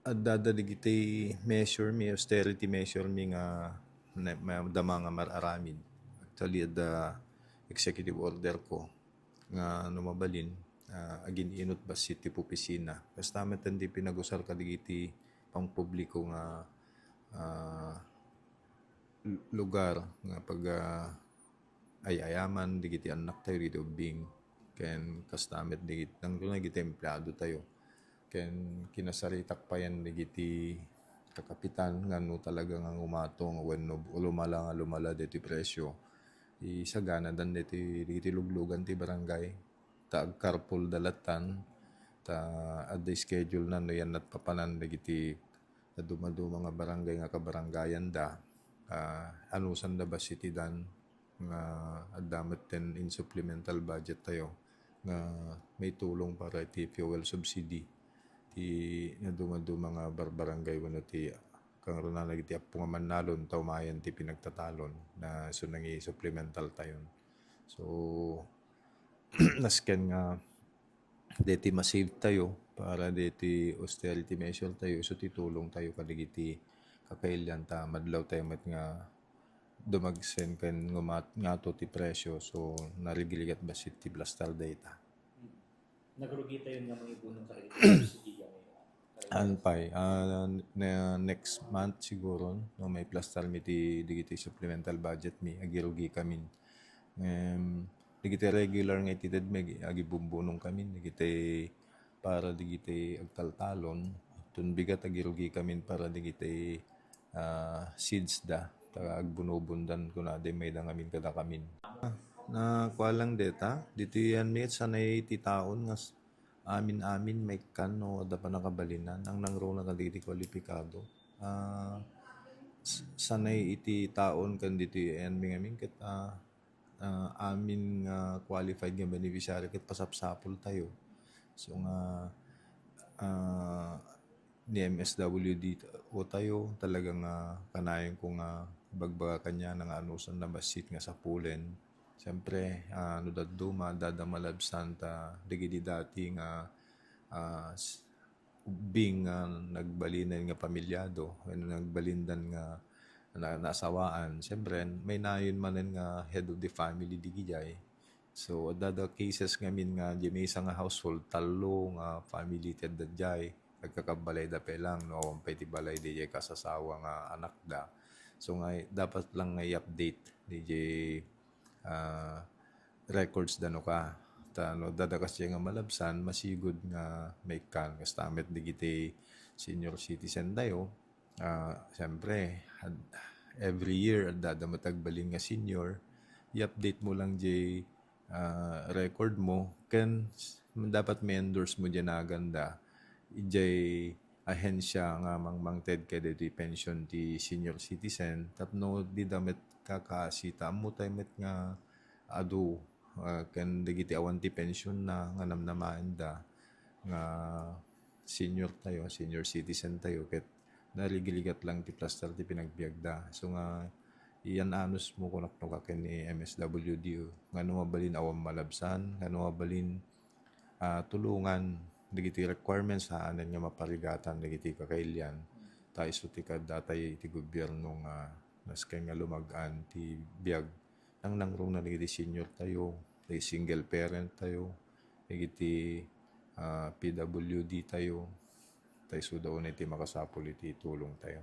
At dadalig iti measure mi, austerity measure mi nga dama nga mararamid. Actually, the executive order ko nga numabalin, agin inot ba city opisina. Basta metan di pinag-usar kadigiti pang publiko nga lugar nga pag ayaman digiti anak tayo dito bing ken kastamet digiti nang giti empleyado tayo ken kinasaritak pa yan digiti kakapitan nga no talaga nga umatong wenno lumala nga lumala diti presyo isagana dan diti luglugan ti barangay ta carpool dalatan ta adda schedule na no yan at papanan digiti dumadu mga barangay nga kabarangayan da anusan da ba city dan nga addamet ten in supplemental budget tayo nga may tulong para iti fuel subsidy ti nga dumadu mga barangay wano ti kang runa iti apo nga mannalon taumayan ti pinagtatalon na so nangi supplemental tayon so nasken nga deti masave tayo para deti austerity measure tayo so titulong tayo kadigiti kakailyan ta madlaw tayo met nga dumagsen ken ngato ti presyo so narigiligat basit ti blastar data. Nagrugi tayo nga mga ibunong karito sa Giga Anpay, next month siguro no may plastar mi ti digiti supplemental budget mi agirugi kami. Digiti regular nga itided mi agibumbunong kami digiti para digiti agtaltalon tun bigat agirugi kami para digiti seeds da taga agbunubundan kuna de may dangamin kada kamin. Na kualang deta dito yan mi sanay ti taon nga amin may kan no da pa nakabalinan ang nangrong na kaditi kwalipikado sanay iti taon kan dito yan mi ngamin ket amin nga qualified nga beneficiary ket pasapsapol tayo so nga ni MSWD o tayo talagang kanayon ko nga bagbaga kanya ng anusan na basit nga sa pulen siyempre no daduma dadamalabsan ta digidi dati nga bing nagbalinan nga pamilyado nagbalindan nga nasawaan siyempre may nayon manen nga head of the family digijay so dada cases ngamin nga di may isang nga household talo nga family ted dadjay nagkakabalay da pelang no pay ti balay di kasasawa nga anak da so nga dapat lang nga i-update di records dano ka no dadakas siya nga malabsan masigod nga may kan kastamet digiti senior citizen tayo siyempre every year dadamatag balin nga senior i-update mo lang record mo ken dapat may endorse mo dyan na ganda ijay ahensya nga mangted kay diti pension ti senior citizen tapno di damit kakasita mo tayo met nga adu ken digiti awan ti pension na nga namnamaen da nga senior citizen tayo ket narigiligat lang ti plaster ti pinagbiagda so nga iyan anos mo kunak no ka ken ni MSWD nga mabalin awam malabsan nga mabalin tulungan digiti requirements anen nga maparigatan digiti kakailyan tayo so ti kadatay ti gobyerno nga nasken nga lumag-an ti biag nang nangrong na digiti senior tayo ti single parent tayo digiti PWD tayo so daw na iti makasapol iti tulong tayo.